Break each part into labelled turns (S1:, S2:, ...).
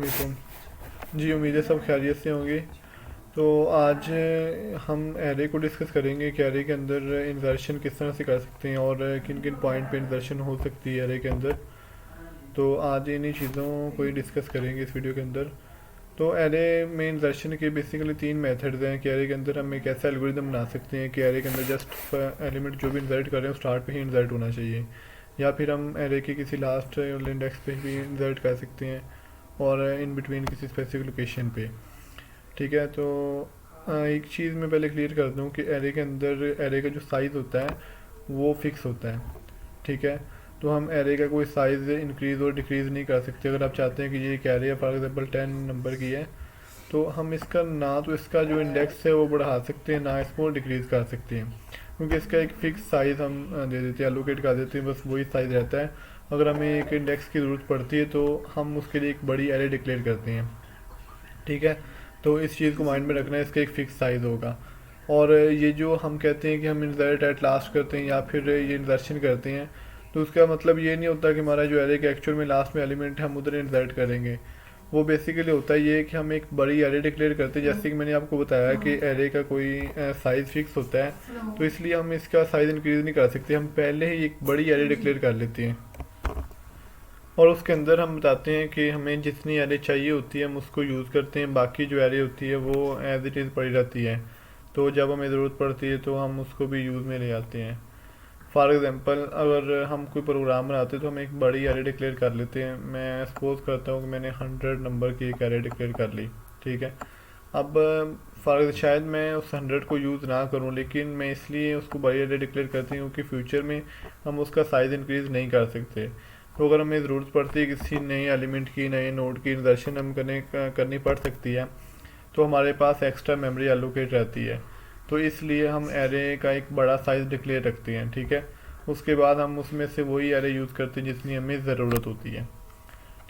S1: वालेकुम जी, उम्मीद है सब खैरियत से होंगे। तो आज हम एरे को डिस्कस करेंगे कि एरे के अंदर इंसर्शन किस तरह से कर सकते हैं और किन किन पॉइंट पे इंसर्शन हो सकती है एरे के अंदर। तो आज इन्हीं चीज़ों को ही डिस्कस करेंगे इस वीडियो के अंदर। तो एरे में इंसर्शन के बेसिकली तीन मेथड्स हैं कि एरे के अंदर हम एक ऐसा एल्गोरिदम बना सकते हैं कि एरे के अंदर जस्ट एलिमेंट जो भी इंसर्ट कर रहे हैं स्टार्ट पे ही इंसर्ट होना चाहिए, या फिर हम एरे के किसी लास्ट इंडेक्स पे भी इंसर्ट कर सकते हैं और इन बिटवीन किसी स्पेसिफिक लोकेशन पे। ठीक है, तो एक चीज़ मैं पहले क्लियर कर दूं कि एरे के अंदर एरे का जो साइज़ होता है वो फिक्स होता है। ठीक है, तो हम एरे का कोई साइज़ इंक्रीज़ और डिक्रीज़ नहीं कर सकते। अगर आप चाहते हैं कि ये एक एरे है फॉर एग्जांपल 10 नंबर की है, तो हम इसका ना तो इसका जो इंडेक्स है वो बढ़ा सकते हैं, ना इसको डिक्रीज़ कर सकते हैं, क्योंकि इसका एक फ़िक्स साइज़ हम दे देते हैं, एलोकेट कर देते हैं, बस वही साइज़ रहता है। अगर हमें एक इंडेक्स की ज़रूरत पड़ती है तो हम उसके लिए एक बड़ी एरे डिक्लेयर करते हैं। ठीक है, तो इस चीज़ को माइंड में रखना है, इसका एक फ़िक्स साइज़ होगा। और ये जो हम कहते हैं कि हम इंसर्ट एट लास्ट करते हैं या फिर ये इंसर्शन करते हैं, तो उसका मतलब ये नहीं होता कि हमारा जो एरे के एक्चुअल में लास्ट में एलिमेंट है हम उधर इंसर्ट करेंगे। वो बेसिकली होता है ये कि हम एक बड़ी एरे डिक्लेयर करते हैं। जैसे कि मैंने आपको बताया कि एरे का कोई साइज़ फिक्स होता है, तो इसलिए हम इसका साइज़ इंक्रीज़ नहीं कर सकते, हम पहले ही एक बड़ी एरे डिक्लेयर कर लेते हैं और उसके अंदर हम बताते हैं कि हमें जितनी एरे चाहिए होती है हम उसको यूज़ करते हैं, बाकी जो एरे होती है वो एज इट इज़ पड़ी रहती है। तो जब हमें ज़रूरत पड़ती है तो हम उसको भी यूज़ में ले आते हैं। फॉर एग्ज़ाम्पल अगर हम कोई प्रोग्राम बनाते हैं तो हम एक बड़ी एरे डिक्लेयर कर लेते हैं। मैं सपोज़ करता हूँ कि मैंने 100 नंबर की एक एरे डिक्लेयर कर ली। ठीक है, अब शायद मैं उस 100 को यूज़ ना करूँ, लेकिन मैं इसलिए उसको बड़ी एरे डिक्लेयर करती हूँ कि फ्यूचर में हम उसका साइज़ इंक्रीज़ नहीं कर सकते। तो अगर हमें ज़रूरत पड़ती है किसी नए एलिमेंट की, नए नोड की इंसर्शन हम करनी पड़ सकती है, तो हमारे पास एक्स्ट्रा मेमोरी एलोकेट रहती है, तो इसलिए हम एरे का एक बड़ा साइज़ डिक्लेयर रखते हैं। ठीक है, उसके बाद हम उसमें से वही एरे यूज़ करते हैं जितनी हमें ज़रूरत होती है।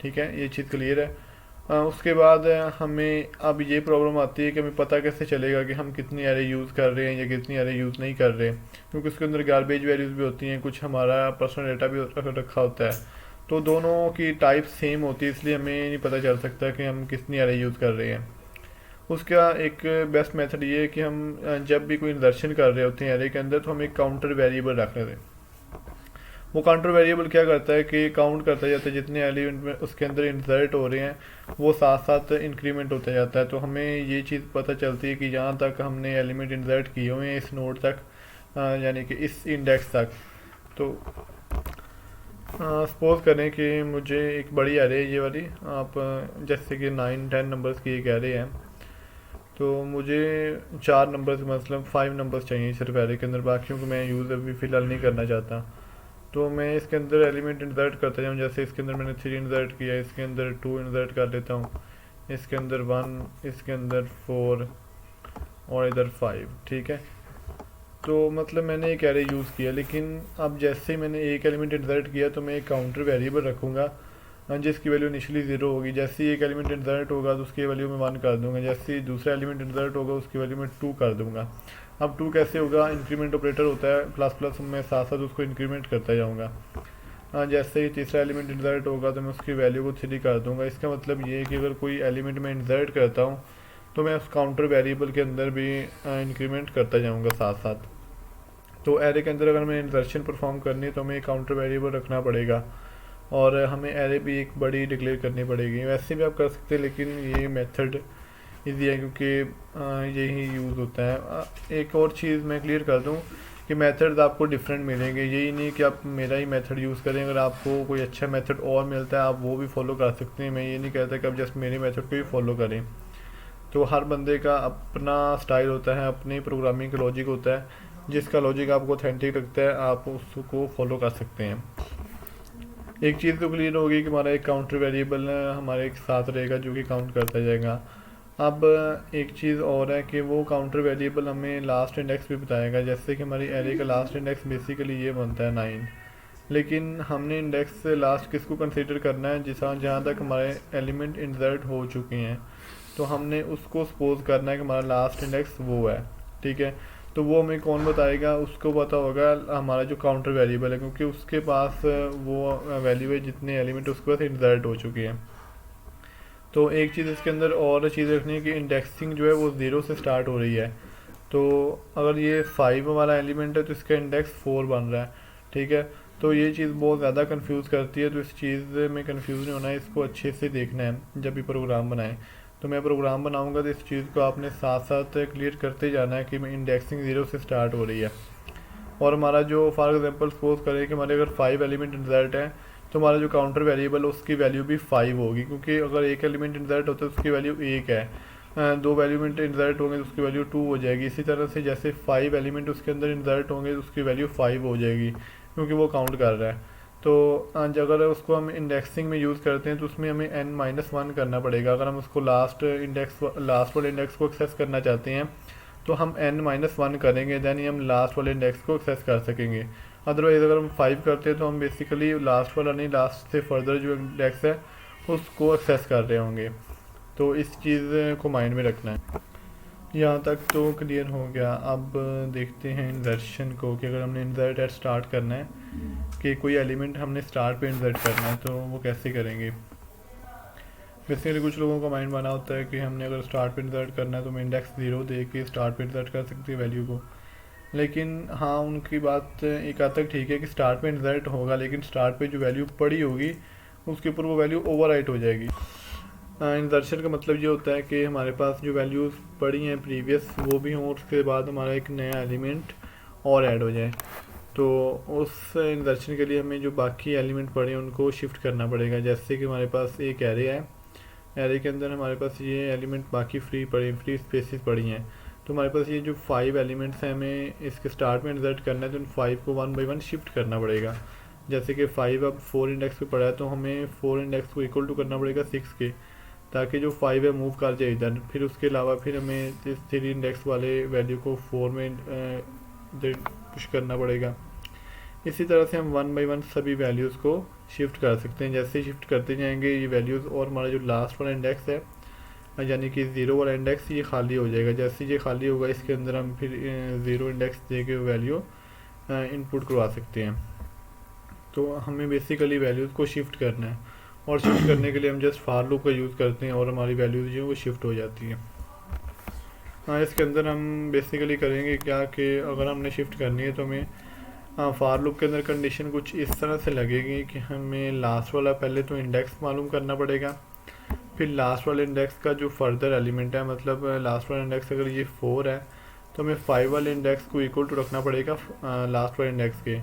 S1: ठीक है, ये चीज़ क्लियर है। उसके बाद हमें अब ये प्रॉब्लम आती है कि हमें पता कैसे चलेगा कि हम कितनी एरे यूज़ कर रहे हैं या कितनी एरे यूज़ नहीं कर रहे, क्योंकि उसके अंदर गार्बेज वैल्यूज़ भी होती हैं, कुछ हमारा पर्सनल डाटा भी रखा होता है। तो दोनों की टाइप सेम होती है, इसलिए हमें नहीं पता चल सकता कि हम कितनी एरे यूज़ कर रहे हैं। उसका एक बेस्ट मेथड ये है कि हम जब भी कोई इंसर्शन कर रहे होते हैं एरे के अंदर, तो हम एक काउंटर वेरिएबल रख लेते हैं। वो काउंटर वेरिएबल क्या करता है कि काउंट करता जाता है जितने एलिमेंट में उसके अंदर इंसर्ट हो रहे हैं वो साथ साथ इंक्रीमेंट होता जाता है। तो हमें ये चीज़ पता चलती है कि जहाँ तक हमने एलिमेंट इंसर्ट किए हुए हैं इस नोड तक, यानी कि इस इंडेक्स तक। तो सपोज करें कि मुझे एक बड़ी एरे ये वाली, आप जैसे कि 9-10 नंबर्स की एक एरे है, तो मुझे 4 नंबर्स मतलब 5 नंबर्स चाहिए सिर्फ एरे के अंदर, बाकियों को मैं यूज़ अभी फ़िलहाल नहीं करना चाहता। तो मैं इसके अंदर एलिमेंट इंसर्ट करता जाऊँ, जैसे इसके अंदर मैंने 3 इंसर्ट किया, इसके अंदर 2 इंसर्ट कर लेता हूँ, इसके अंदर 1, इसके अंदर 4 और इधर 5। ठीक है, तो मतलब मैंने एक एरे यूज़ किया, लेकिन अब जैसे ही मैंने एक एलिमेंट इंसर्ट किया तो मैं एक काउंटर वेरिएबल रखूँगा जिसकी वैल्यू इनिशियली 0 होगी। जैसे ही एक एलिमेंट इंसर्ट होगा तो उसकी वैल्यू मैं 1 कर दूँगा, जैसे ही दूसरा एलिमेंट इंसर्ट होगा उसकी वैल्यू मैं 2 कर दूँगा। अब 2 कैसे होगा, इंक्रीमेंट ऑपरेटर होता है, प्लस प्लस मैं साथ साथ उसको इंक्रीमेंट करता जाऊँगा। जैसे ही तीसरा एलिमेंट इंसर्ट होगा तो मैं उसकी वैल्यू को 3 कर दूँगा। इसका मतलब ये है कि अगर कोई एलिमेंट मैं इंसर्ट करता हूँ तो मैं उस काउंटर वेरिएबल के अंदर भी इंक्रीमेंट करता जाऊँगा साथ साथ। तो एरे के अंदर अगर मैं इंसर्शन परफॉर्म करनी है तो हमें एक काउंटर वेरिएबल रखना पड़ेगा और हमें एरे भी एक बड़ी डिक्लेयर करनी पड़ेगी। वैसे भी आप कर सकते हैं, लेकिन ये मेथड इजी है क्योंकि यही यूज़ होता है। एक और चीज़ मैं क्लियर कर दूं कि मेथड्स आपको डिफरेंट मिलेंगे, यही नहीं कि आप मेरा ही मेथड यूज़ करें। अगर आपको कोई अच्छा मेथड और मिलता है आप वो भी फॉलो कर सकते हैं। मैं ये नहीं कहता कि आप जस्ट मेरे मेथड को ही फॉलो करें। तो हर बंदे का अपना स्टाइल होता है, अपनी प्रोग्रामिंग का लॉजिक होता है, जिसका लॉजिक आपको ऑथेंटिक लगता है आप उसको फॉलो कर सकते हैं। एक चीज़ तो क्लियर होगी कि हमारा एक काउंटर वेरिएबल हमारे एक साथ रहेगा जो कि काउंट करता जाएगा। अब एक चीज़ और है कि वो काउंटर वेरिएबल हमें लास्ट इंडेक्स भी बताएगा। जैसे कि हमारी एरे का लास्ट इंडेक्स बेसिकली ये बनता है 9, लेकिन हमने इंडेक्स से लास्ट किसको कंसीडर करना है, जहाँ तक हमारे एलिमेंट इंसर्ट हो चुके हैं, तो हमने उसको सपोज करना है कि हमारा लास्ट इंडेक्स वो है। ठीक है, तो वो हमें कौन बताएगा, उसको पता होगा हमारा जो काउंटर वेरिएबल है, क्योंकि उसके पास वो वैल्यू है जितने एलिमेंट उसके पास इंसर्ट हो चुके हैं। तो एक चीज़ इसके अंदर और चीज़ रखनी है कि इंडेक्सिंग जो है वो 0 से स्टार्ट हो रही है। तो अगर ये 5 वाला एलिमेंट है तो इसका इंडेक्स 4 बन रहा है, ठीक है। तो ये चीज़ बहुत ज़्यादा कंफ्यूज करती है, तो इस चीज़ में कंफ्यूज नहीं होना है, इसको अच्छे से देखना है जब भी प्रोग्राम बनाएं। तो मैं प्रोग्राम बनाऊंगा तो इस चीज़ को आपने साथ साथ क्लियर करते जाना है कि इंडेक्सिंग 0 से स्टार्ट हो रही है। और हमारा जो फॉर एग्जांपल सपोज करें कि हमारे अगर 5 एलिमेंट इंसर्ट है तो हमारा जो काउंटर वेरिएबल है उसकी वैल्यू भी 5 होगी, क्योंकि अगर एक एलिमेंट इंसर्ट होता है तो उसकी वैल्यू 1 है, 2 एलिमेंट इंसर्ट होंगे तो उसकी वैल्यू 2 हो जाएगी। इसी तरह से जैसे 5 एलिमेंट उसके अंदर इंसर्ट होंगे तो उसकी वैल्यू 5 हो जाएगी, क्योंकि वो काउंट कर रहा है। तो अगर उसको हम इंडेक्सिंग में यूज़ करते हैं तो उसमें हमें n-1 करना पड़ेगा। अगर हम उसको लास्ट वाले इंडेक्स को एक्सेस करना चाहते हैं तो हम n-1 करेंगे, देन ही हम लास्ट वाले इंडेक्स को एक्सेस कर सकेंगे। अदरवाइज़ अगर हम 5 करते हैं तो हम बेसिकली लास्ट वाला नहीं, लास्ट से फर्दर जो इंडेक्स है उसको एक्सेस कर रहे होंगे। तो इस चीज़ को माइंड में रखना है। यहाँ तक तो क्लियर हो गया। अब देखते हैं इंसर्शन को, कि अगर हमने इंसर्ट एट स्टार्ट करना है, कि कोई एलिमेंट हमने स्टार्ट पे इंसर्ट करना है तो वो कैसे करेंगे। बेसिकली कुछ लोगों का माइंड बना होता है कि हमने अगर स्टार्ट पे इंसर्ट करना है तो मैं इंडेक्स 0 दे के स्टार्ट पे इंसर्ट कर सकती है वैल्यू को। लेकिन हाँ, उनकी बात एक हद तक ठीक है कि स्टार्ट पे इंसर्ट होगा, लेकिन स्टार्ट पे जो वैल्यू पड़ी होगी उसके ऊपर वो वैल्यू ओवरराइट हो जाएगी। इंसर्शन का मतलब ये होता है कि हमारे पास जो वैल्यूज़ पड़ी हैं प्रीवियस वो भी हों और उसके बाद हमारा एक नया एलिमेंट और ऐड हो जाए। तो उस इंसर्शन के लिए हमें जो बाकी एलिमेंट पड़े हैं उनको शिफ्ट करना पड़ेगा। जैसे कि हमारे पास एक एरे है, एरे के अंदर हमारे पास ये एलिमेंट बाकी फ्री स्पेसिस पड़ी हैं। तो हमारे पास ये जो 5 एलिमेंट्स हैं, हमें इसके स्टार्ट में इंसर्ट करना है तो इन 5 को 1 बाई 1 शिफ्ट करना पड़ेगा। जैसे कि 5 अब 4 इंडेक्स पे पड़ा है तो हमें 4 इंडेक्स को इक्वल टू करना पड़ेगा 6 के, ताकि जो 5 है मूव कर जाए इधर। फिर उसके अलावा फिर हमें इस 3 इंडेक्स वाले वैल्यू को 4 में पुश करना पड़ेगा। इसी तरह से हम 1 बाई 1 सभी वैल्यूज़ को शिफ्ट कर सकते हैं। जैसे ही शिफ्ट करते जाएंगे ये वैल्यूज़, और हमारा जो लास्ट वाला इंडेक्स है यानी कि 0 वाला इंडेक्स ये खाली हो जाएगा। जैसे ये खाली होगा इसके अंदर हम फिर 0 इंडेक्स दे के वैल्यू इनपुट करवा सकते हैं। तो हमें बेसिकली वैल्यूज़ को शिफ्ट करना है, और शिफ्ट करने के लिए हम जस्ट फॉर लूप का यूज़ करते हैं और हमारी वैल्यूज़ जो है वो शिफ्ट हो जाती है। हाँ, इसके अंदर हम बेसिकली करेंगे क्या कि अगर हमने शिफ्ट करनी है तो हमें फॉर लूप के अंदर कंडीशन कुछ इस तरह से लगेगी कि हमें लास्ट वाला पहले तो इंडेक्स मालूम करना पड़ेगा, फिर लास्ट वाले इंडेक्स का जो फर्दर एलिमेंट है, मतलब लास्ट वाला इंडेक्स अगर ये 4 है तो हमें 5 वाले इंडेक्स को इक्वल टू रखना पड़ेगा लास्ट वाले इंडेक्स के।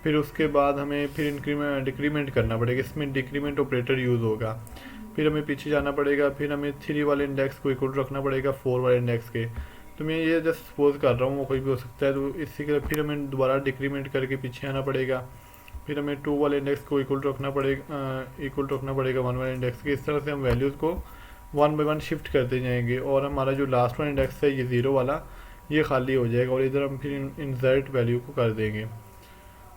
S1: फिर उसके बाद हमें फिर डिक्रीमेंट करना पड़ेगा, इसमें डिक्रीमेंट ऑपरेटर यूज़ होगा। फिर हमें पीछे जाना पड़ेगा, फिर हमें 3 वाले इंडेक्स को इक्वल टू रखना पड़ेगा 4 वाले इंडेक्स के। तो मैं ये जस्ट सपोज कर रहा हूँ, वो कोई भी हो सकता है। तो इसी के फिर हमें दोबारा डिक्रीमेंट करके पीछे आना पड़ेगा, फिर हमें 2 वाले इंडेक्स को इक्वल टू रखना पड़ेगा 1 वाले इंडेक्स के। इस तरह से हम वैल्यूज़ को 1 बाई 1 शिफ्ट करते जाएंगे, और हमारा जो लास्ट वाला इंडेक्स है ये 0 वाला ये खाली हो जाएगा, और इधर हम फिर इंसर्ट वैल्यू को कर देंगे।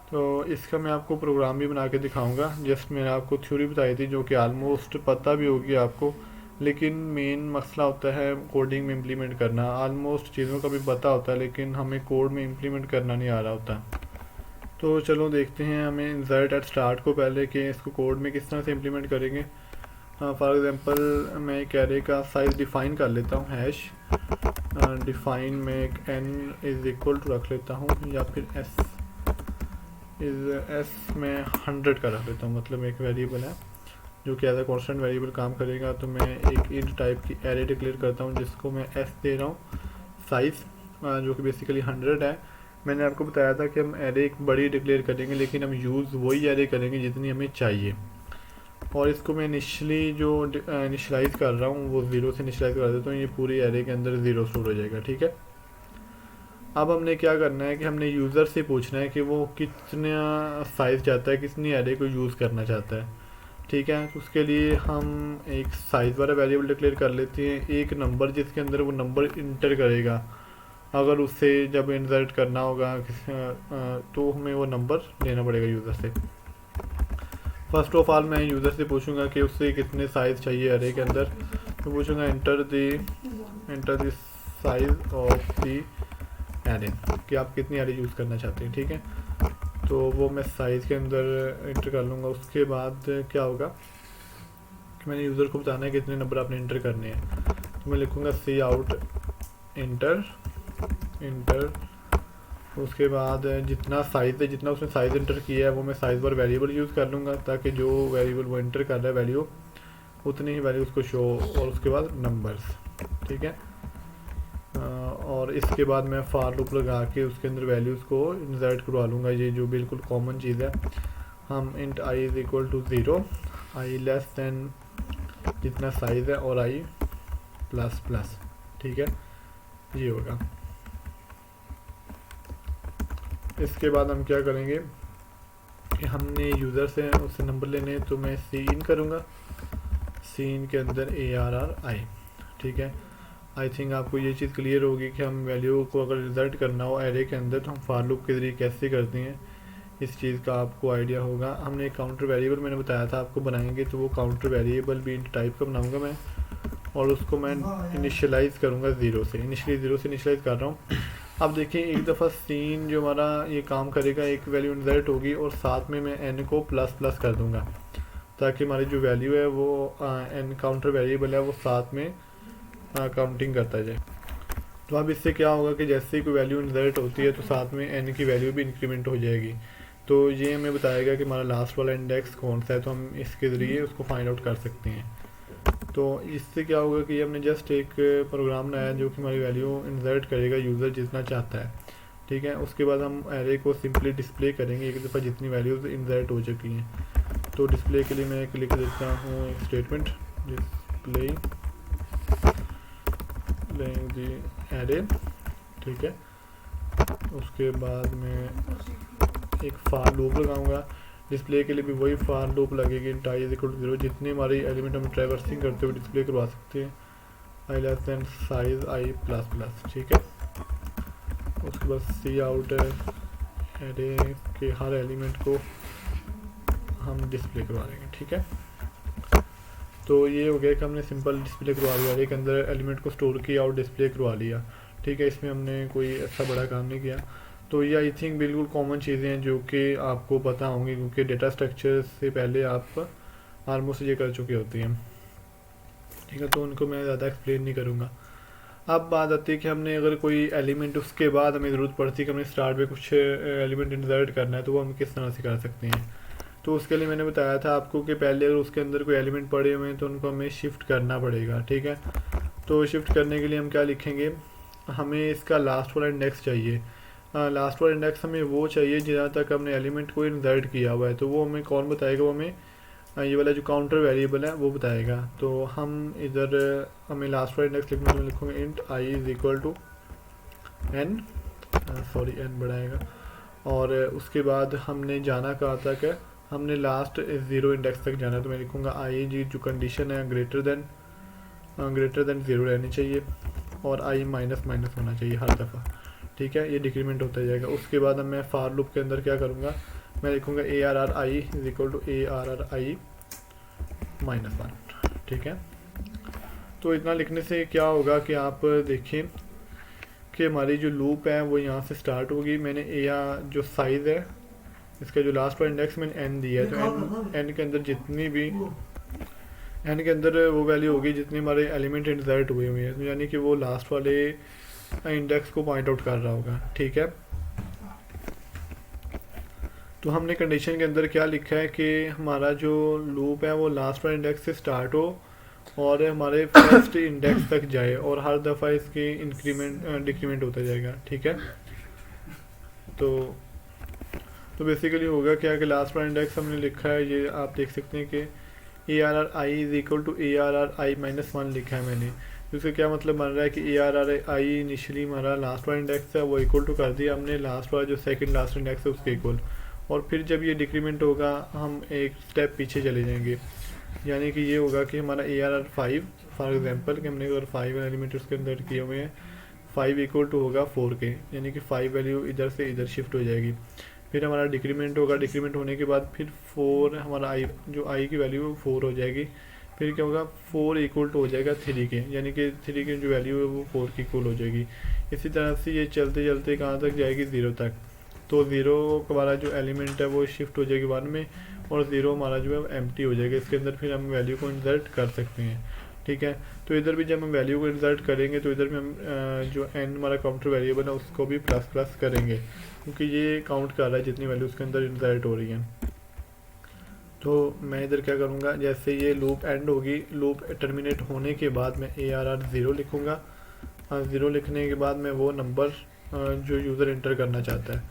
S1: तो इसका मैं आपको प्रोग्राम भी बना के दिखाऊंगा। जस्ट मैंने आपको थ्योरी बताई थी जो कि आलमोस्ट पता भी होगी आपको, लेकिन मेन मसला होता है कोडिंग में इम्प्लीमेंट करना। आलमोस्ट चीज़ों का भी पता होता है लेकिन हमें कोड में इम्प्लीमेंट करना नहीं आ रहा होता। तो चलो देखते हैं हमें इंसर्ट एट स्टार्ट को पहले कि इसको कोड में किस तरह से इम्प्लीमेंट करेंगे। फॉर एग्जांपल मैं एक एरे का साइज़ डिफ़ाइन कर लेता हूँ, हैश डिफ़ाइन में एक n इज़ इक्वल टू रख लेता हूँ, या फिर s में 100 का रख लेता हूँ। मतलब एक वेरिएबल है जो कि एज अ कॉन्स्टेंट वेरिएबल काम करेगा। तो मैं एक इंट टाइप की एरे डिक्लेयर करता हूँ जिसको मैं s दे रहा हूँ साइज़, जो कि बेसिकली 100 है। मैंने आपको बताया था कि हम एरे एक बड़ी डिक्लेयर करेंगे, लेकिन हम यूज़ वही एरे करेंगे जितनी हमें चाहिए। और इसको मैं इनिशियली जो इनिशलाइज़ कर रहा हूँ वो 0 से इनिशलाइज़ कर देता हूँ। ये पूरी एरे के अंदर 0 स्टोर हो जाएगा, ठीक है। अब हमने क्या करना है कि हमने यूज़र से पूछना है कि वो कितना साइज़ चाहता है, कितनी एरे को यूज़ करना चाहता है, ठीक है। तो उसके लिए हम एक साइज़ वाला वेरिएबल डिक्लेयर कर लेते हैं, एक नंबर जिसके अंदर वो नंबर इंटर करेगा। अगर उससे जब इंसर्ट करना होगा तो हमें वो नंबर लेना पड़ेगा यूज़र से। फर्स्ट ऑफ ऑल मैं यूज़र से पूछूंगा कि उससे कितने साइज़ चाहिए एरे के अंदर। तो पूछूंगा enter the size of the array, कि आप कितनी एरे यूज़ करना चाहते हैं, ठीक है। तो वो मैं साइज़ के अंदर इंटर कर लूँगा। उसके बाद क्या होगा मैंने यूज़र को बताना है कितने नंबर आपने इंटर करने हैं। तो मैं लिखूँगा सी आउट इंटर इंटर, उसके बाद जितना साइज़ है, जितना उसने साइज़ इंटर किया है वो मैं साइज़ पर वेरिएबल यूज़ कर लूँगा, ताकि जो वेरिएबल वो इंटर कर रहा है वैल्यू उतनी ही वैल्यू उसको शो, और उसके बाद नंबर्स, ठीक है। और इसके बाद मैं फार लूप लगा के उसके अंदर वैल्यूज़ को इंसर्ट करवा लूँगा। ये जो बिल्कुल कॉमन चीज़ है, हम int i is equal to 0, i less than जितना साइज़ है और आई प्लस प्लस, ठीक है, ये होगा। इसके बाद हम क्या करेंगे कि हमने यूज़र से उससे नंबर लेने हैं, तो मैं सी इन करूँगा, सी इन के अंदर ARRI, ठीक है। आई थिंक आपको ये चीज़ क्लियर होगी कि हम वैल्यू को अगर रिजल्ट करना हो एरे के अंदर तो हम फार लूप के ज़रिए कैसे करते हैं, इस चीज़ का आपको आइडिया होगा। हमने एक काउंटर वेरिएबल मैंने बताया था आपको बनाएंगे, तो वो काउंटर वेरिएबल भी इंट टाइप का बनाऊंगा मैं, और उसको मैं इनिशियलाइज़ करूँगा 0 से, इनिशियली 0 से इनिशियलाइज़ कर रहा हूँ। अब देखिए एक दफ़ा सीन जो हमारा ये काम करेगा, एक वैल्यू इंसर्ट होगी और साथ में मैं n को प्लस प्लस कर दूँगा, ताकि हमारी जो वैल्यू है वो n काउंटर वेरिएबल है वो साथ में काउंटिंग करता जाए। तो अब इससे क्या होगा कि जैसे ही कोई वैल्यू इंसर्ट होती है तो साथ में n की वैल्यू भी इंक्रीमेंट हो जाएगी। तो ये हमें बताएगा कि हमारा लास्ट वाला इंडेक्स कौन सा है, तो हम इसके ज़रिए उसको फाइंड आउट कर सकते हैं। तो इससे क्या होगा कि हमने जस्ट एक प्रोग्राम बनाया जो कि हमारी वैल्यू इंसर्ट करेगा यूज़र जितना चाहता है, ठीक है। उसके बाद हम एरे को सिंपली डिस्प्ले करेंगे एक दफ़ा जितनी वैल्यूज़ इंसर्ट हो चुकी हैं। तो डिस्प्ले के लिए मैं एक लिख देता हूँ एक स्टेटमेंट, डिस्प्ले दी एरे, ठीक है। उसके बाद मैं एक फार लूप लगाऊंगा, डिस्प्ले के लिए भी वही फार लूप लगेगी, int i is equal to 0, जितने हमारी एलिमेंट हम ट्रैवर्सिंग करते हुए डिस्प्ले करवा सकते हैं, आई लेस दैन साइज आई प्लस प्लस, ठीक है। उसके बाद सी आउट एरे के हर एलिमेंट को हम डिस्प्ले करवा लेंगे, ठीक है। तो ये हो गया कि हमने सिंपल डिस्प्ले करवा लिया, एक अंदर एलिमेंट को स्टोर किया और डिस्प्ले करवा लिया, ठीक है। इसमें हमने कोई अच्छा बड़ा काम नहीं किया। तो ये आई थिंक बिल्कुल कॉमन चीज़ें हैं जो कि आपको पता होंगी, क्योंकि डेटा स्ट्रक्चर से पहले आप ऑलमोस्ट ये कर चुके होती हैं, ठीक है। तो उनको मैं ज़्यादा एक्सप्लेन नहीं करूँगा। अब बात आती है कि हमने अगर कोई एलिमेंट उसके बाद हमें ज़रूरत पड़ती है कि हमें स्टार्ट में कुछ एलिमेंट इंसर्ट करना है, तो वो हम किस तरह से कर सकते हैं। तो उसके लिए मैंने बताया था आपको कि पहले अगर उसके अंदर कोई एलिमेंट पड़े हुए हैं तो उनको हमें शिफ्ट करना पड़ेगा, ठीक है। तो शिफ्ट करने के लिए हम क्या लिखेंगे, हमें इसका लास्ट वाला इंडेक्स चाहिए। लास्ट वाला इंडेक्स हमें वो चाहिए जहाँ तक हमने एलिमेंट को इंसर्ट किया हुआ है, तो वो हमें कौन बताएगा, वो हमें ये वाला जो काउंटर वेरिएबल है वो बताएगा। तो हम इधर हमें लास्ट वाला इंडेक्स लिखना, मैं लिखूँगा int i is equal to n, sorry n बढ़ाएगा, और उसके बाद हमने जाना कहाँ तक है, हमने लास्ट 0 इंडेक्स तक जाना। तो मैं लिखूँगा आई जी जो कंडीशन है ग्रेटर देन 0 रहनी चाहिए, और आई माइनस माइनस होना चाहिए हर दफ़ा, ठीक है। ये डिक्रीमेंट होता जाएगा। उसके बाद मैं फार लूप के अंदर क्या करूँगा, मैं लिखूँगा ARRI is equal to ARRI -1, ठीक है। तो इतना लिखने से क्या होगा कि आप देखें कि हमारी जो लूप है वो यहाँ से स्टार्ट होगी। मैंने जो साइज़ है इसका जो लास्ट वाला इंडेक्स मैंने n दिया है, तो n के अंदर जितनी भी n के अंदर वो वैल्यू होगी जितने हमारे एलिमेंट इंसर्ट हुए हुए हैं, तो यानी कि वो लास्ट वाले इंडेक्स को पॉइंट आउट कर रहा होगा, ठीक है। तो हमने कंडीशन के अंदर क्या लिखा है कि हमारा जो लूप है वो लास्ट वाले इंडेक्स से स्टार्ट हो और हमारे फर्स्ट इंडेक्स तक जाए, और हर दफ़ा इसकी इंक्रीमेंट डिक्रीमेंट होता जाएगा, ठीक है। तो बेसिकली होगा क्या कि लास्ट वाला इंडेक्स हमने लिखा है, ये आप देख सकते हैं कि ARRI is equal to ARRI -1 लिखा है मैंने। इसका क्या मतलब बन रहा है कि ARRI इनिशियली हमारा लास्ट वाला इंडेक्स है वो इक्वल टू कर दिया हमने लास्ट वाला जो सेकंड लास्ट इंडेक्स है उसके इक्वल, और फिर जब ये डिक्रीमेंट होगा हम एक स्टेप पीछे चले जाएंगे, यानी कि ये होगा कि हमारा ARR5 फॉर एग्जांपल कि हमने अगर 5 एलिमेंट उसके अंदर किए हुए हैं, 5 इक्वल टू होगा 4 के, यानी कि 5 वैल्यू इधर से इधर शिफ्ट हो जाएगी। फिर हमारा डिक्रीमेंट होगा, डिक्रीमेंट होने के बाद फिर 4 हमारा आई की वैल्यू 4 हो जाएगी। फिर क्या होगा 4 इक्वल टू हो जाएगा 3 के, यानी कि 3 की जो वैल्यू है वो 4 की इक्वल हो जाएगी। इसी तरह से ये चलते चलते कहाँ तक जाएगी 0 तक। तो 0 हमारा जो एलिमेंट है वो शिफ्ट हो जाएगी 1 में, और 0 हमारा जो है एम्प्टी हो जाएगा। इसके अंदर फिर हम वैल्यू को इंसर्ट कर सकते हैं, ठीक है। तो इधर भी जब हम वैल्यू को इंसर्ट करेंगे तो इधर भी हम जो n हमारा काउंटर वेरिएबल है उसको भी प्लस प्लस करेंगे, क्योंकि ये काउंट कर रहा है जितनी वैल्यू उसके अंदर इंसर्ट हो रही है। तो मैं इधर क्या करूँगा, जैसे ये लूप एंड होगी, लूप टर्मिनेट होने के बाद मैं ARR 0 लिखूँगा। 0 लिखने के बाद मैं वो नंबर जो यूज़र इंटर करना चाहता है,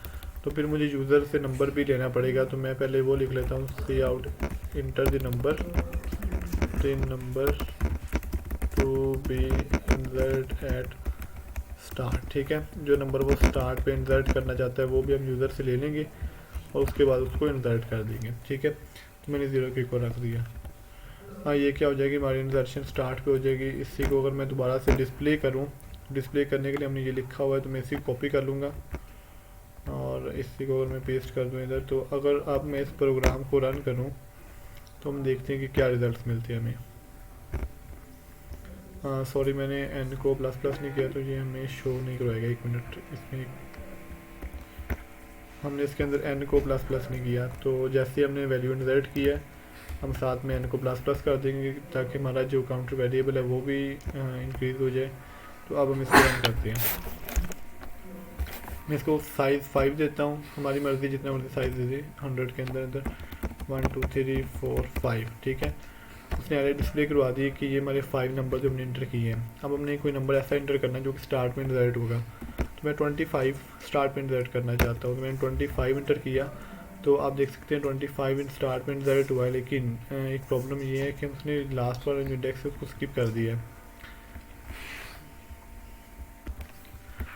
S1: तो फिर मुझे यूज़र से नंबर भी लेना पड़ेगा। तो मैं पहले वो लिख लेता हूँ, cout enter the number to be insert at start, ठीक है। जो नंबर वो स्टार्ट पे इंसर्ट करना चाहता है वो भी हम यूज़र से ले लेंगे और उसके बाद उसको इंसर्ट कर देंगे, ठीक है। तो मैंने 0 के को रख दिया। हाँ, ये क्या हो जाएगी, हमारी इंसर्शन स्टार्ट पे हो जाएगी। इसी को अगर मैं दोबारा से डिस्प्ले करूँ, डिस्प्ले करने के लिए हमने ये लिखा हुआ है, तो मैं इसी को कॉपी कर लूँगा और इसी को अगर मैं पेस्ट कर दूँ इधर, तो अगर अब मैं इस प्रोग्राम को रन करूँ तो हम देखते हैं कि क्या रिजल्ट्स मिलते हैं हमें। सॉरी, मैंने n को प्लस प्लस नहीं किया तो ये हमें शो नहीं करवाएगा। 1 मिनट, इसमें हमने इसके अंदर n को प्लस प्लस नहीं किया। तो जैसे ही हमने वैल्यू इंसर्ट किया हम साथ में n को प्लस प्लस कर देंगे ताकि हमारा जो काउंटर वेरिएबल है वो भी इंक्रीज़ हो जाए। तो अब हम इसको रन करते हैं। मैं इसको साइज़ 5 देता हूँ, हमारी मर्ज़ी जितना मर्ज़ी साइज़ दे दे, 100 के अंदर 1 2 3 4 5, ठीक है। उसने एरर डिस्प्ले करवा दी कि ये हमारे 5 नंबर जो हमने इंटर किए हैं। अब हमने कोई नंबर ऐसा इंटर करना है जो कि स्टार्ट में इंसर्ट होगा। तो मैं 25 स्टार्ट में इंसर्ट करना चाहता हूँ, तो मैंने 25 इंटर किया। तो आप देख सकते हैं 25 इन स्टार्ट में इंसर्ट हुआ है, लेकिन एक प्रॉब्लम ये है कि उसने लास्ट वाला जो इंडेक्स है उसको स्किप कर दिया है।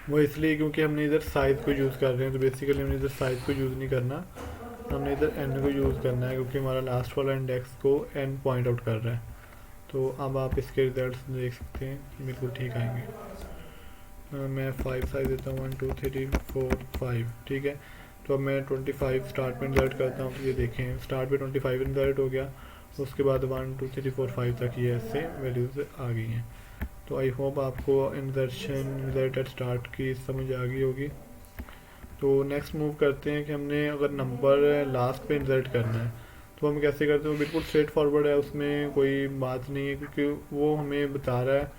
S1: वो इसलिए क्योंकि हमने इधर साइज़ को यूज़ कर रहे हैं। तो बेसिकली हमने इधर साइज़ को यूज़ नहीं करना, हमने इधर n को यूज़ करना है, क्योंकि हमारा लास्ट वाला इंडेक्स को n पॉइंट आउट कर रहा है। तो अब आप इसके रिजल्ट्स देख सकते हैं, बिल्कुल ठीक आएंगे। मैं 5 साइज़ देता हूँ, 1 2 3 4 5, ठीक है। तो अब मैं 25 स्टार्ट में इंसर्ट करता हूँ, तो ये देखें स्टार्ट पे 25 इंसर्ट हो गया। उसके बाद 1 2 3 4 5 तक ये ऐसे वैल्यूज़ आ गई हैं। तो आई होप आपको इंसर्ट एट स्टार्ट की समझ आ गई होगी। तो नेक्स्ट मूव करते हैं कि हमने अगर नंबर लास्ट पे इंसर्ट करना है तो हम कैसे करते हैं। बिल्कुल स्ट्रेट फॉरवर्ड है, उसमें कोई बात नहीं है, क्योंकि वो हमें बता रहा है,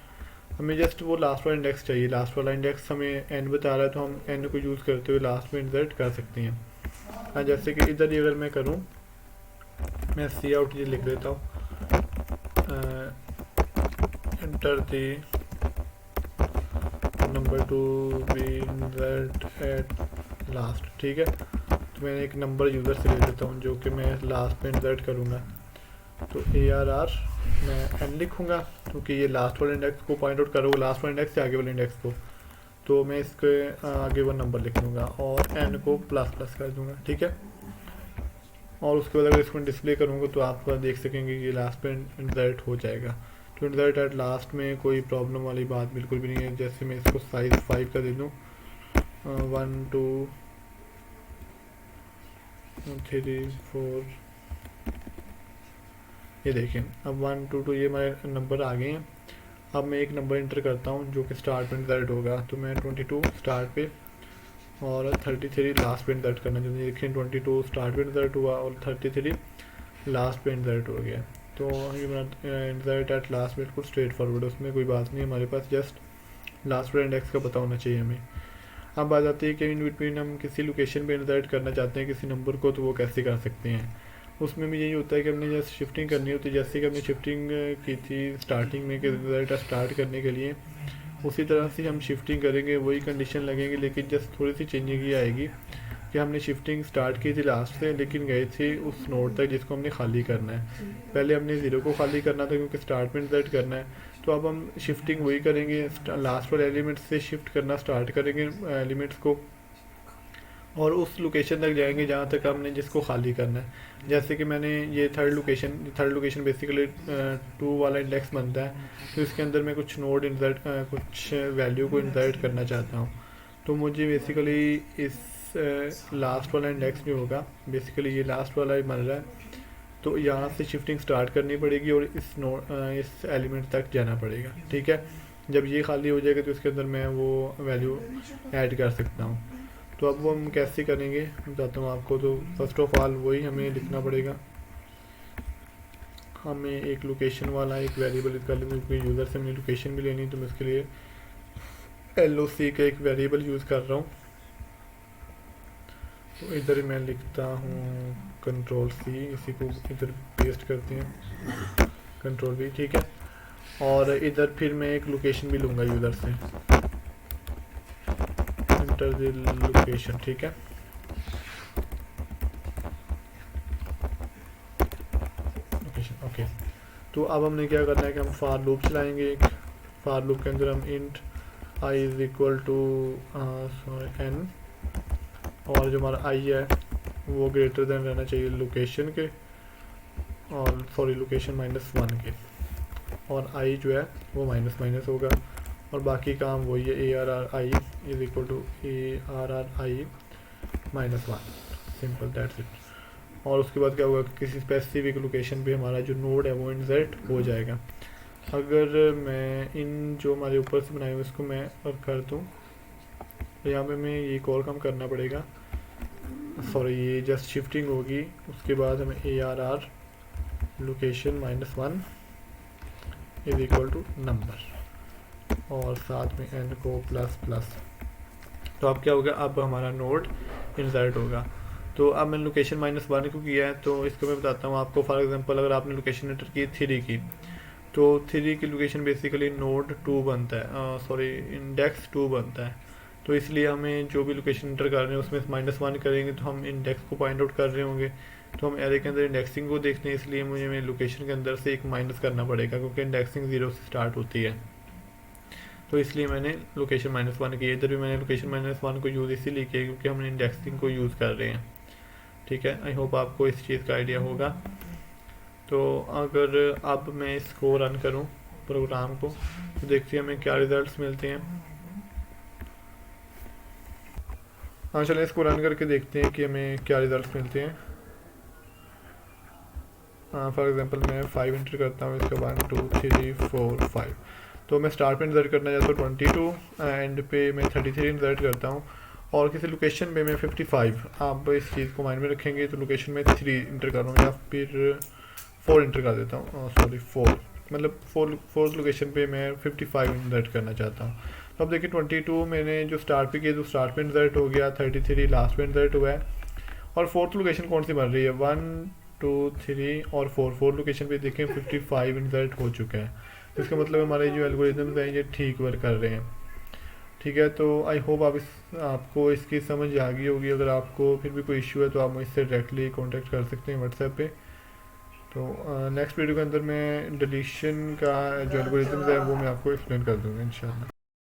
S1: हमें जस्ट वो लास्ट वाला इंडेक्स चाहिए। लास्ट वाला इंडेक्स हमें n बता रहा है, तो हम n को यूज़ करते हुए लास्ट में इंसर्ट कर सकते हैं। जैसे कि इधर अगर मैं करूँ, मैं सी आउट ये लिख देता हूँ, enter the number to be insert at last, ठीक है। तो मैंने एक नंबर यूज़र से ले लेता हूँ जो कि मैं लास्ट में इंसर्ट करूँगा। तो ARR मैं n लिखूँगा, क्योंकि ये लास्ट वाले इंडेक्स को पॉइंट आउट करूँगा, लास्ट वाले इंडेक्स से आगे वाले इंडेक्स को। तो मैं इसके आगे वो नंबर लिख लूँगा और n को प्लस प्लस कर दूँगा, ठीक है। और उसके बाद अगर इसको डिस्प्ले करूँगा तो आप देख सकेंगे कि लास्ट पे इंसर्ट हो जाएगा। तो इंसर्ट एट लास्ट में कोई प्रॉब्लम वाली बात बिल्कुल भी नहीं है। जैसे मैं इसको साइज़ 5 का दे दूँ, 1 2 3 4, ये देखें अब 1 2 2 ये हमारे नंबर आ गए हैं। अब मैं एक नंबर इंटर करता हूँ जो कि स्टार्ट में इंसर्ट होगा। तो मैं 22 स्टार्ट पे और 33 लास्ट पे इंसर्ट करना चाहते हैं। देखिए 22 स्टार्ट पे इंसर्ट हुआ और 33 लास्ट पे इंसर्ट हो गया। तो ये मेरा इंसर्ट एट लास्ट बिल्कुल स्ट्रेट फॉरवर्ड है, उसमें कोई बात नहीं है। हमारे पास जस्ट लास्ट वाला इंडेक्स का पता होना चाहिए हमें। अब बात आती है कि इन बिटवीन हम किसी लोकेशन पे इंसर्ट करना चाहते हैं किसी नंबर को, तो वो कैसे कर सकते हैं। उसमें भी यही होता है कि हमने जैसे शिफ्टिंग करनी होती है, जैसे कि हमने शिफ्टिंग की थी स्टार्टिंग में कि रिजल्ट स्टार्ट करने के लिए, उसी तरह से हम शिफ्टिंग करेंगे, वही कंडीशन लगेंगे। लेकिन जस्ट थोड़ी सी चेंजिंग ये आएगी कि हमने शिफ्टिंग स्टार्ट की थी लास्ट से, लेकिन गए थे उस नोड तक जिसको हमने खाली करना है। पहले हमने 0 को खाली करना था क्योंकि स्टार्ट में इंसर्ट करना है। तो अब हम शिफ्टिंग वही करेंगे, लास्ट वाले एलिमेंट से शिफ्ट करना स्टार्ट करेंगे एलिमेंट्स को, और उस लोकेशन तक जाएंगे जहाँ तक हमने जिसको खाली करना है। जैसे कि मैंने ये थर्ड लोकेशन बेसिकली 2 वाला इंडेक्स बनता है, तो इसके अंदर मैं कुछ नोड इंसर्ट कुछ वैल्यू को इंसर्ट करना चाहता हूँ। तो मुझे बेसिकली इस लास्ट वाला इंडेक्स जो होगा, बेसिकली ये लास्ट वाला ही बन रहा है, तो यहाँ से शिफ्टिंग स्टार्ट करनी पड़ेगी और इस एलिमेंट तक जाना पड़ेगा, ठीक है। जब ये खाली हो जाएगा तो इसके अंदर मैं वो वैल्यू ऐड कर सकता हूँ। तो अब वो हम कैसे करेंगे बताता हूँ आपको। तो फर्स्ट ऑफ ऑल वही हमें लिखना पड़ेगा, हमें एक लोकेशन वाला एक वेरिएबल कर लेंगे क्योंकि यूज़र से हमने लोकेशन भी लेनी, तो मैं इसके लिए LOC का एक वेरिएबल यूज़ कर रहा हूँ। तो इधर मैं लिखता हूँ Ctrl+C, इसी को इधर पेस्ट करते हैं, Ctrl+V, ठीक है। और इधर फिर मैं एक लोकेशन भी लूँगा यूज़र से, एंटर द लोकेशन, ठीक है। Location, okay. तो अब हमने क्या करना है कि हम फॉर लूप चलाएंगे। एक फॉर लूप के अंदर हम int i is equal to n, और जो हमारा i है वो ग्रेटर देन रहना चाहिए लोकेशन के, और सॉरी लोकेशन -1 के, और i जो है वो माइनस माइनस होगा, और बाकी काम वही है, ARRI is equal to ARRI -1, simple, that's it. और उसके बाद क्या होगा कि किसी स्पेसिफिक लोकेशन पे हमारा जो नोड है वो इंसर्ट हो जाएगा। अगर मैं इन जो हमारे ऊपर से बनाए हुए इसको मैं और कर दूँ, तो यहाँ पे मैं ये एक और काम करना पड़ेगा, सॉरी ये जस्ट शिफ्टिंग होगी। उसके बाद हमें ARR location -1 is equal to number, और साथ में n को ++। तो अब क्या होगा, अब हमारा नोड इंसर्ट होगा। तो अब मैंने लोकेशन -1 को किया है, तो इसको मैं बताता हूँ आपको। फॉर एग्जांपल अगर आपने लोकेशन एंटर की 3 की, तो 3 की लोकेशन बेसिकली नोड 2 बनता है, सॉरी इंडेक्स 2 बनता है। तो इसलिए हमें जो भी लोकेशन एंटर कर रहे हैं उसमें -1 करेंगे तो हम इंडेक्स को पॉइंट आउट कर रहे होंगे। तो हम एरे के अंदर इंडेक्सिंग को देखते हैं, इसलिए मुझे लोकेशन के अंदर से एक माइनस करना पड़ेगा क्योंकि इंडेक्सिंग 0 से स्टार्ट होती है। तो इसलिए मैंने लोकेशन -1 की। इधर भी मैंने लोकेशन -1 को यूज़ इसीलिए किया क्योंकि हम इंडेक्सिंग को यूज़ कर रहे हैं, ठीक है। आई होप आपको इस चीज़ का आइडिया होगा। तो अगर अब मैं इसको रन करूं प्रोग्राम को, तो देखते हैं हमें क्या रिजल्ट्स मिलते हैं। हाँ चलें इसको रन करके देखते हैं कि हमें क्या रिजल्ट्स मिलते हैं। फॉर एग्जांपल मैं 5 एंटर करता हूँ, इसका 1 2 3 4 5। तो मैं स्टार्ट पे इंसर्ट करना चाहता हूँ 22, एंड पे मैं 33 इंसर्ट करता हूँ, और किसी लोकेशन पे मैं 55। आप इस चीज़ को माइंड में रखेंगे, तो लोकेशन में 3 इंटर कर रहा हूँ या फिर 4 इंटर कर देता हूँ, सॉरी 4, मतलब 4th लोकेशन पे मैं 55 इंसर्ट करना चाहता हूँ। तो अब देखिए 22 मैंने जो स्टार्ट पे किया तो स्टार्ट पे इंसर्ट हो गया, 33 लास्ट पे इंसर्ट हुआ है, और 4th लोकेशन कौन सी बन रही है, 1 2 3 और 4 लोकेशन पे देखें 55 इंसर्ट हो चुका है। तो इसका मतलब हमारे जो एल्गोरिथम्स हैं ये ठीक वर्क कर रहे हैं, ठीक है। तो आई होप आपको इसकी समझ आ गई होगी। अगर आपको फिर भी कोई इशू है तो आप मुझसे डायरेक्टली कांटेक्ट कर सकते हैं व्हाट्सएप पे। तो नेक्स्ट वीडियो के अंदर मैं डिलीशन का जो एल्गोरिथम्स है वो मैं आपको एक्सप्लेन कर दूँगा इंशाल्लाह।